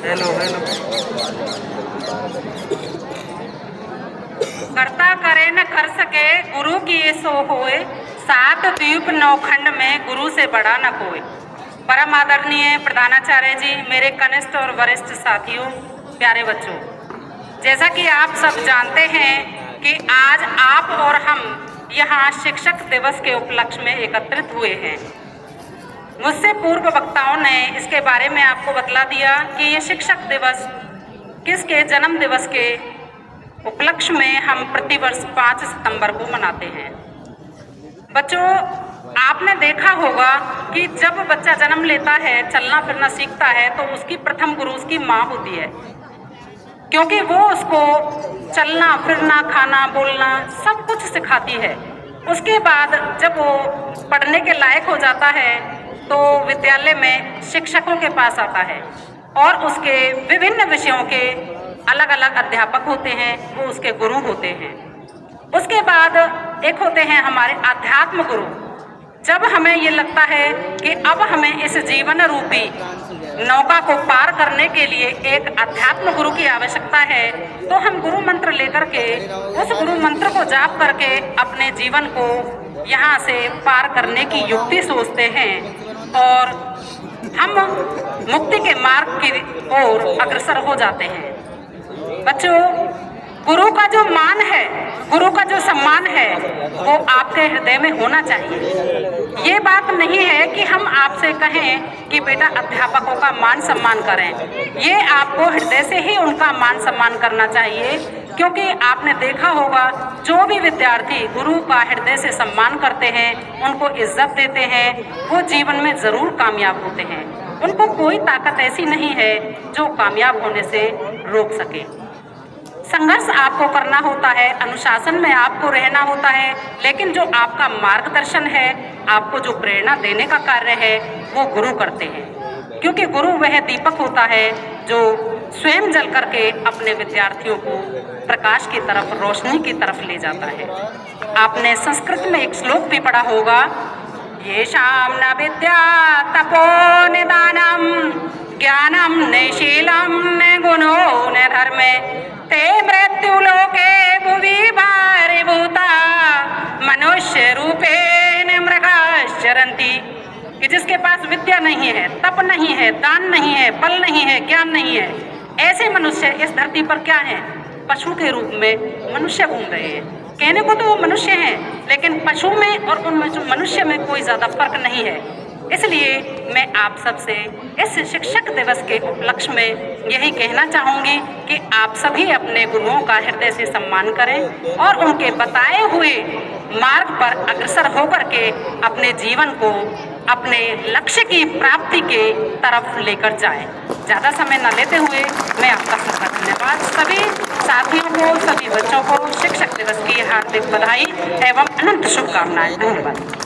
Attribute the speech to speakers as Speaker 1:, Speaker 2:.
Speaker 1: Hello hello.
Speaker 2: करता करे न कर सके गुरु की ये सो होए, सात द्वीप नौखंड में गुरु से बड़ा न कोई। परम आदरणीय प्रधानाचार्य जी, मेरे कनिष्ठ और वरिष्ठ साथियों, प्यारे बच्चों, जैसा कि आप सब जानते हैं कि आज आप और हम यहाँ शिक्षक दिवस के उपलक्ष्य में एकत्रित हुए हैं। मुझसे पूर्व वक्ताओं ने इसके बारे में आपको बतला दिया कि ये शिक्षक दिवस किसके जन्म दिवस के उपलक्ष्य में हम प्रतिवर्ष 5 सितंबर को मनाते हैं। बच्चों, आपने देखा होगा कि जब बच्चा जन्म लेता है, चलना फिरना सीखता है, तो उसकी प्रथम गुरु उसकी माँ होती है, क्योंकि वो उसको चलना फिरना खाना बोलना सब कुछ सिखाती है। उसके बाद जब वो पढ़ने के लायक हो जाता है तो विद्यालय में शिक्षकों के पास आता है और उसके विभिन्न विषयों के अलग अलग अध्यापक होते हैं, वो उसके गुरु होते हैं। उसके बाद एक होते हैं हमारे आध्यात्म गुरु। जब हमें ये लगता है कि अब हमें इस जीवन रूपी नौका को पार करने के लिए एक अध्यात्म गुरु की आवश्यकता है, तो हम गुरु मंत्र लेकर के उस गुरु मंत्र को जाप करके अपने जीवन को यहाँ से पार करने की युक्ति सोचते हैं और हम मुक्ति के मार्ग की ओर अग्रसर हो जाते हैं। बच्चों, गुरु का जो मान है, गुरु का जो सम्मान है, वो आपके हृदय में होना चाहिए। ये बात नहीं है कि हम आपसे कहें कि बेटा अध्यापकों का मान सम्मान करें। ये आपको हृदय से ही उनका मान सम्मान करना चाहिए, क्योंकि आपने देखा होगा जो भी विद्यार्थी गुरु का हृदय से सम्मान करते हैं, उनको इज्जत देते हैं, वो जीवन में ज़रूर कामयाब होते हैं। उनको कोई ताकत ऐसी नहीं है जो कामयाब होने से रोक सके। संघर्ष आपको करना होता है, अनुशासन में आपको रहना होता है, लेकिन जो आपका मार्गदर्शन है, आपको जो प्रेरणा देने का कार्य है, वो गुरु करते हैं। क्योंकि गुरु वह दीपक होता है जो स्वयं जल करके अपने विद्यार्थियों को प्रकाश की तरफ, रोशनी की तरफ ले जाता है। आपने संस्कृत में एक श्लोक भी पढ़ा होगा, येषां न विद्या तपो निदानम ज्ञानम नैशीलम न गुणो न धर्मे ते मृत्युलोके भुवि भारीभूता मनुष्य रूपेण मृगाश्चरन्ति। कि जिसके पास विद्या नहीं है, तप नहीं है, दान नहीं है, बल नहीं है, ज्ञान नहीं है, ऐसे मनुष्य इस धरती पर क्या है? पशु के रूप में मनुष्य घूम रहे हैं। कहने को तो वो मनुष्य हैं, लेकिन पशु में और उन मनुष्य में कोई ज़्यादा फर्क नहीं है। इसलिए मैं आप सबसे इस शिक्षक दिवस के उपलक्ष्य में यही कहना चाहूँगी कि आप सभी अपने गुरुओं का हृदय से सम्मान करें और उनके बताए हुए मार्ग पर अग्रसर होकर के अपने जीवन को अपने लक्ष्य की प्राप्ति के तरफ लेकर जाएं। ज़्यादा समय न लेते हुए मैं आपका सबका धन्यवाद, सभी साथियों को, सभी बच्चों को शिक्षक दिवस की हार्दिक बधाई एवं अनंत शुभकामनाएं। धन्यवाद।